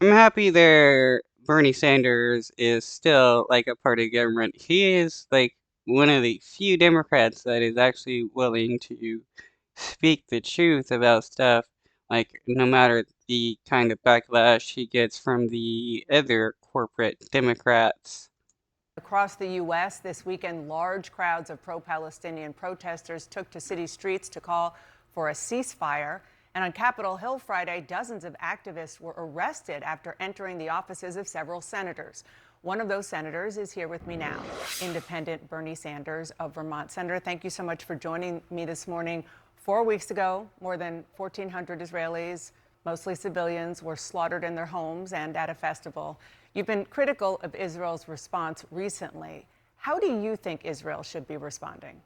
I'm happy there Bernie Sanders is still like a part of government. He is like one of the few Democrats that is actually willing to speak the truth about stuff, like no matter the kind of backlash he gets from the other corporate Democrats. Across the U.S. this weekend, large crowds of pro-Palestinian protesters took to city streets to call for a ceasefire. And on Capitol Hill Friday, dozens of activists were arrested after entering the offices of several senators. One of those senators is here with me now, Independent Bernie Sanders of Vermont. Senator, thank you so much for joining me this morning. 4 weeks ago, more than 1,400 Israelis, mostly civilians, were slaughtered in their homes and at a festival. You've been critical of Israel's response recently. How do you think Israel should be responding?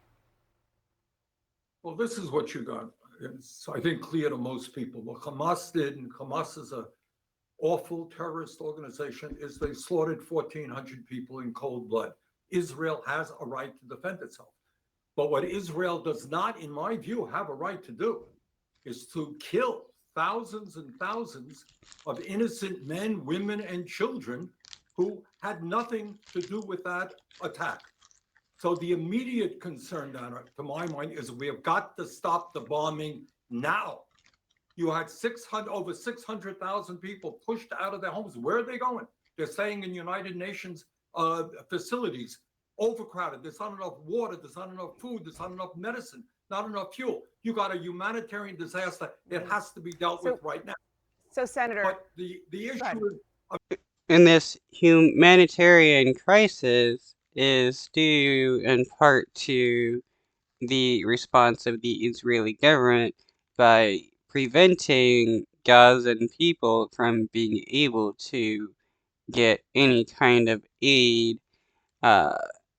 Well, this is what you got. It's, I think, clear to most people. What Hamas did, and Hamas is a awful terrorist organization, is they slaughtered 1,400 people in cold blood. Israel has a right to defend itself. But what Israel does not, in my view, have a right to do is to kill thousands and thousands of innocent men, women, and children who had nothing to do with that attack. So the immediate concern, Donna, to my mind, is we have got to stop the bombing now. You had over 600,000 people pushed out of their homes. Where are they going? They're staying in United Nations facilities, overcrowded. There's not enough water. There's not enough food. There's not enough medicine. Not enough fuel. You got a humanitarian disaster. It has to be dealt with right now. So, Senator, but the issue is And this humanitarian crisis is due in part to the response of the Israeli government by preventing Gazan people from being able to get any kind of aid uh,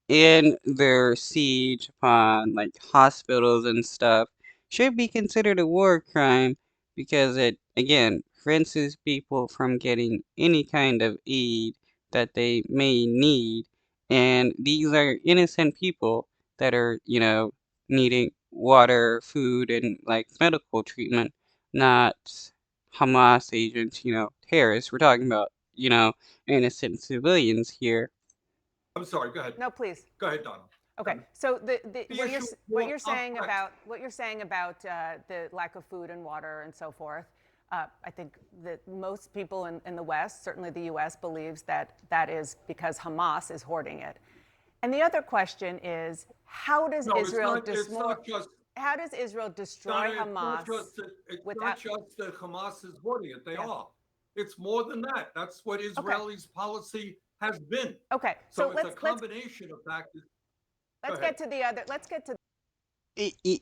in their siege upon like hospitals and stuff should be considered a war crime because it again prevents these people from getting any kind of aid that they may need, and these are innocent people that are needing water, food, and like medical treatment, not Hamas agents, terrorists. We're talking about innocent civilians here. I'm sorry. Go ahead. no, please. Go ahead, Donald. Okay, so what More you're saying complex. about the lack of food and water and so forth, I think that most people in the West, certainly the U.S., believes that that is because Hamas is hoarding it. And the other question is, how does No, Israel it's not just how does Israel destroy Donna, Hamas it's without? not just that Hamas is hoarding it. They Yeah. are. It's more than that. That's what Okay. Israelis' policy has been. Okay. So So it's a combination of factors. Go let's ahead. get to the other. Let's get to.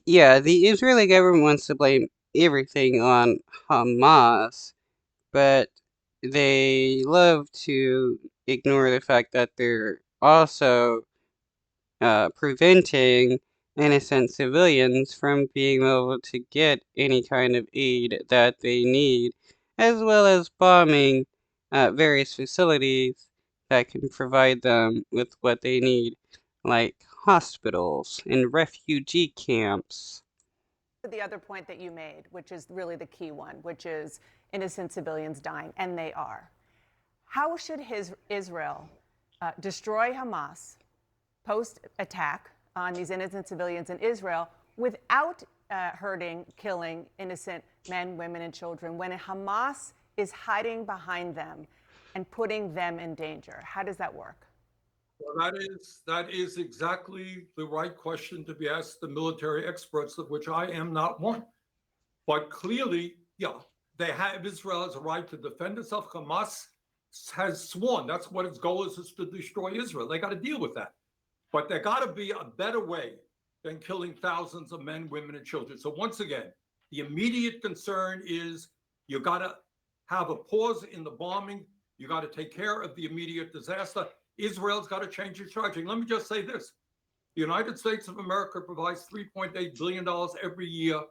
Yeah, the Israeli government wants to blame everything on Hamas, but they love to ignore the fact that they're also preventing innocent civilians from being able to get any kind of aid that they need, as well as bombing various facilities that can provide them with what they need, like hospitals and refugee camps. The other point that you made, which is really the key one, which is innocent civilians dying, and they are. How should Israel destroy Hamas post attack on these innocent civilians in Israel without hurting, killing innocent men, women, and children when Hamas is hiding behind them and putting them in danger? How does that work? Well, that is exactly the right question to be asked the military experts, of which I am not one. But clearly, yeah, they have Israel has a right to defend itself. Hamas has sworn that's what its goal is to destroy Israel. They got to deal with that. But there got to be a better way than killing thousands of men, women, and children. So once again, the immediate concern is you got to have a pause in the bombing. You got to take care of the immediate disaster. Israel's got to change its strategy. Let me just say this. The United States of America provides $3.8 billion every year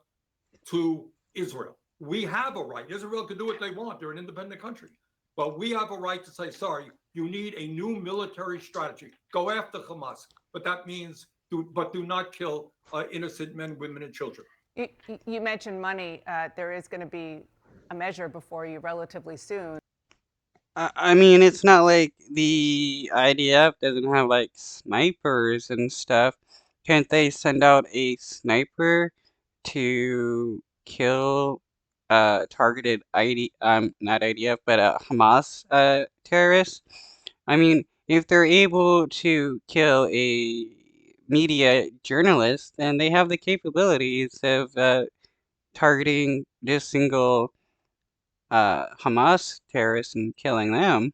to Israel. We have a right. Israel can do what they want. They're an independent country. But we have a right to say, sorry, you need a new military strategy. Go after Hamas. But that means, do not kill innocent men, women, and children. You mentioned money. There is going to be a measure before you relatively soon. I mean, it's not like the IDF doesn't have like snipers and stuff. Can't they send out a sniper to kill targeted not IDF but Hamas terrorists? I mean, if they're able to kill a media journalist, then they have the capabilities of targeting just single Hamas terrorists and killing them.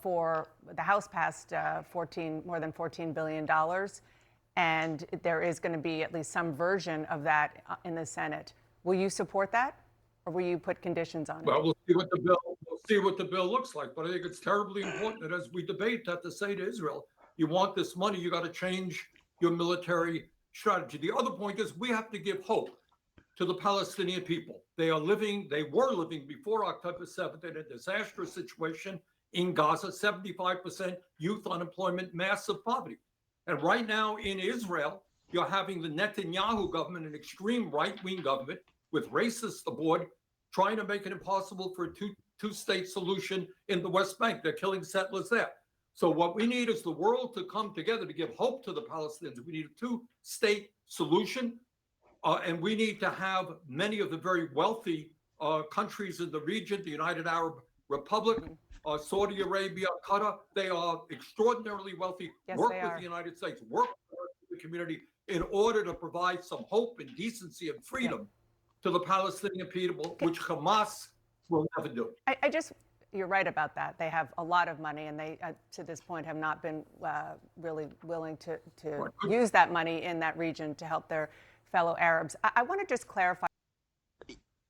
For the House passed more than $14 billion, and there is going to be at least some version of that in the Senate. Will you support that, or will you put conditions on it? Well, we'll see what the bill looks like. But I think it's terribly important that as we debate that to say to Israel, you want this money, you got to change your military strategy. The other point is we have to give hope to the Palestinian people. They were living before October 7th in a disastrous situation in Gaza, 75% youth unemployment, massive poverty. And right now in Israel, you're having the Netanyahu government, an extreme right-wing government with racists aboard, trying to make it impossible for a two-state solution in the West Bank. They're killing settlers there. So what we need is the world to come together to give hope to the Palestinians. We need a two-state solution. And we need to have many of the very wealthy countries in the region, the United Arab Republic, Saudi Arabia, Qatar. They are extraordinarily wealthy. Yes, work they with are. the United States, work with the community in order to provide some hope and decency and freedom to the Palestinian people, which Hamas will never do. You're right about that. They have a lot of money, and they, to this point, have not been really willing to use that money in that region to help their fellow Arabs. I want to just clarify.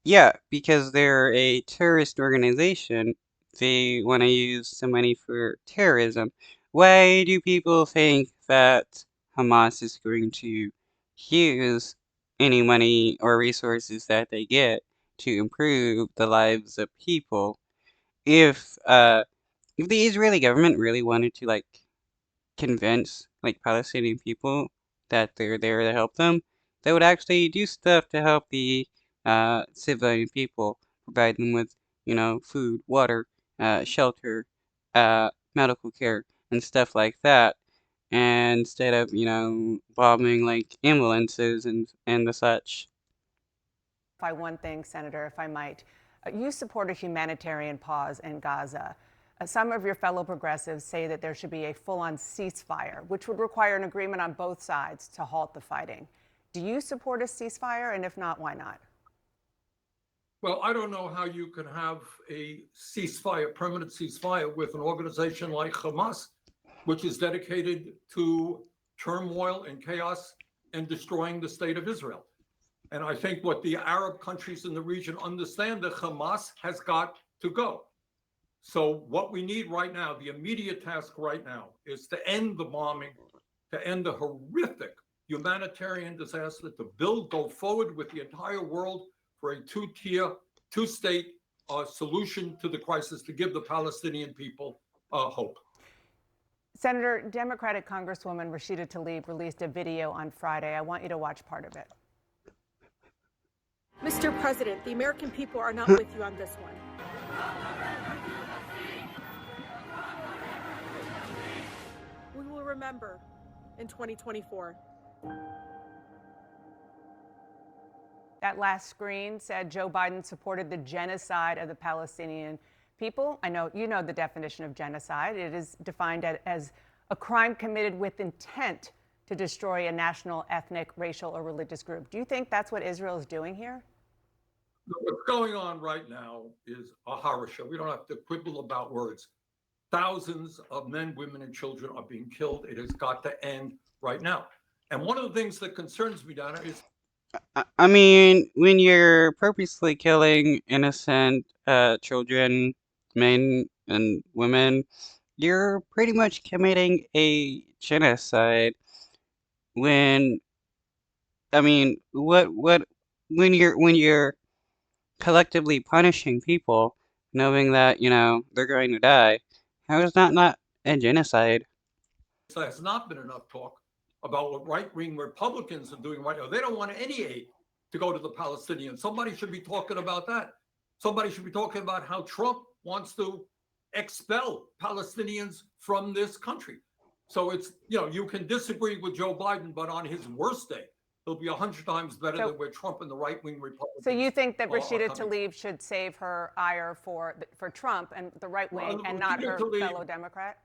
Yeah, because they're a terrorist organization, they want to use the money for terrorism. Why do people think that Hamas is going to use any money or resources that they get to improve the lives of people? If if the Israeli government really wanted to like convince like Palestinian people that they're there to help them, they would actually do stuff to help the civilian people, provide them with, food, water, shelter, medical care, and stuff like that. And instead of, bombing like ambulances and the such. One thing, Senator, if I might. You support a humanitarian pause in Gaza. Some of your fellow progressives say that there should be a full-on ceasefire, which would require an agreement on both sides to halt the fighting. Do you support a ceasefire? And if not, why not? Well, I don't know how you can have a ceasefire, permanent ceasefire, with an organization like Hamas, which is dedicated to turmoil and chaos and destroying the state of Israel. And I think what the Arab countries in the region understand, that Hamas has got to go. So what we need right now, the immediate task right now, is to end the bombing, to end the horrific humanitarian disaster, to go forward with the entire world for a two-tier, two-state solution to the crisis, to give the Palestinian people hope. Senator, Democratic Congresswoman Rashida Tlaib released a video on Friday. I want you to watch part of it. Mr. President, the American people are not with you on this one. We will remember in 2024. That last screen said Joe Biden supported the genocide of the Palestinian people. I know you know the definition of genocide. It is defined as a crime committed with intent to destroy a national, ethnic, racial, or religious group. Do you think that's what Israel is doing here? What's going on right now is a horror show. We don't have to quibble about words. Thousands of men, women, and children are being killed. It has got to end right now. And one of the things that concerns me, Donna, is I mean, when you're purposely killing innocent children, men, and women, you're pretty much committing a genocide. When I mean, when you're collectively punishing people, knowing that they're going to die, how is that not a genocide? there has not been enough talk about what right-wing Republicans are doing right now. They don't want any aid to go to the Palestinians. Somebody should be talking about that. Somebody should be talking about how Trump wants to expel Palestinians from this country. So it's, you can disagree with Joe Biden, but on his worst day, he'll be 100 times better than where Trump and the right-wing Republicans. So you think that are Rashida coming Tlaib should save her ire for Trump and the right wing, and not Rashida her Tlaib- fellow Democrat?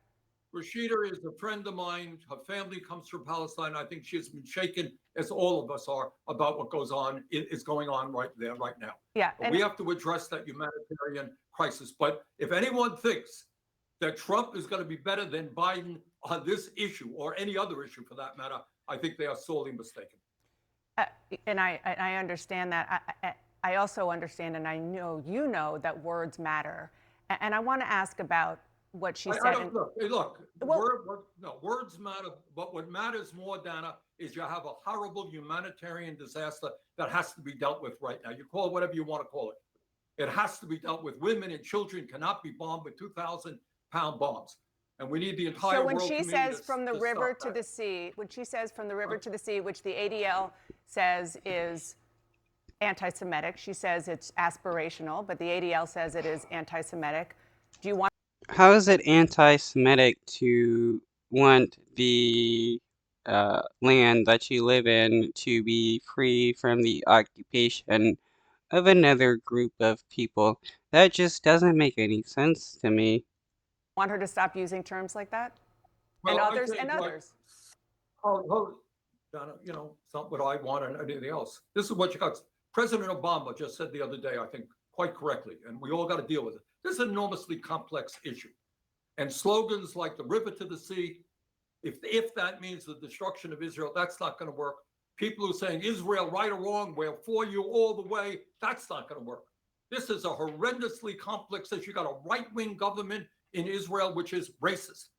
Rashida is a friend of mine. Her family comes from Palestine. I think she has been shaken, as all of us are, about what is going on right there, right now. Yeah, But we have to address that humanitarian crisis. But if anyone thinks that Trump is going to be better than Biden on this issue, or any other issue for that matter, I think they are sorely mistaken. and I understand that. I also understand, and I know you know, that words matter. And I want to ask about what she said. Words matter, but what matters more, Dana, is you have a horrible humanitarian disaster that has to be dealt with right now. You call it whatever you want to call it. It has to be dealt with. Women and children cannot be bombed with 2,000-pound bombs. And we need the entire world community to stop that. So when she says from the river to the sea, which the ADL says is anti-Semitic, she says it's aspirational, but the ADL says it is anti-Semitic. Do you want? How is it anti-Semitic to want the land that you live in to be free from the occupation of another group of people? That just doesn't make any sense to me. Want her to stop using terms like that? Well, others. Donna, it's not what I want and anything else. This is what you got. President Obama just said the other day, I think quite correctly, and we all got to deal with it. This is an enormously complex issue. And slogans like the river to the sea, if that means the destruction of Israel, that's not going to work. People who are saying Israel, right or wrong, we're for you all the way, that's not going to work. This is a horrendously complex issue. You got a right-wing government in Israel, which is racist.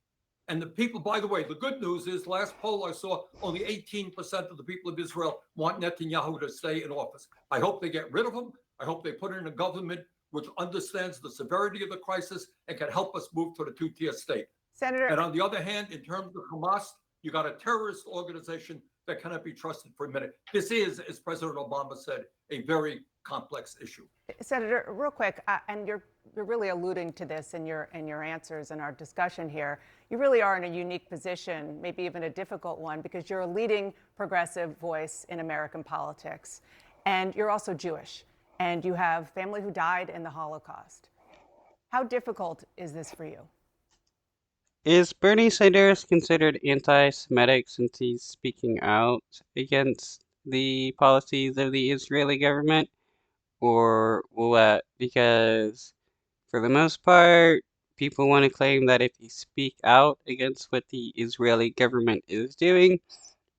And the people, by the way, the good news is, last poll I saw, only 18% of the people of Israel want Netanyahu to stay in office. I hope they get rid of him. I hope they put in a government which understands the severity of the crisis and can help us move to the two-tier state. Senator. And on the other hand, in terms of Hamas, you got a terrorist organization that cannot be trusted for a minute. This is, as President Obama said, a very complex issue. Senator, real quick, and you're really alluding to this in your answers in our discussion here. You really are in a unique position, maybe even a difficult one, because you're a leading progressive voice in American politics, and you're also Jewish, and you have family who died in the Holocaust. How difficult is this for you? Is Bernie Sanders considered anti-Semitic since he's speaking out against the policies of the Israeli government? Or what? Because for the most part, people want to claim that if you speak out against what the Israeli government is doing,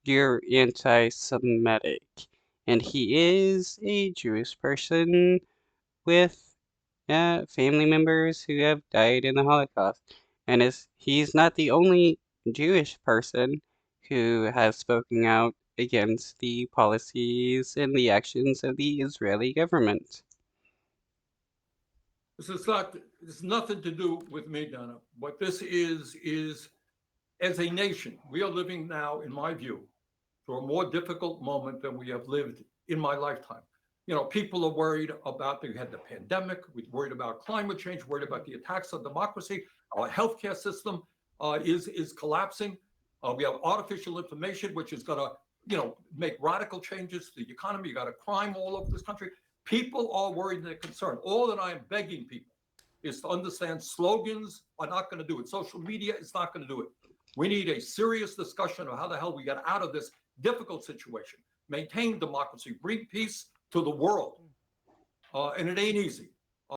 you're anti-Semitic. And he is a Jewish person with family members who have died in the Holocaust. And he's not the only Jewish person who has spoken out against the policies and the actions of the Israeli government. This is nothing to do with me, Donna. What this is as a nation, we are living now, in my view, through a more difficult moment than we have lived in my lifetime. People are worried about, we had the pandemic, we're worried about climate change, worried about the attacks on democracy. Our healthcare system is collapsing. We have artificial information, which is going to, make radical changes to the economy. You got a crime all over this country. People are worried and they're concerned. All that I am begging people is to understand slogans are not going to do it. Social media is not going to do it. We need a serious discussion of how the hell we get out of this difficult situation, maintain democracy, bring peace to the world. And it ain't easy.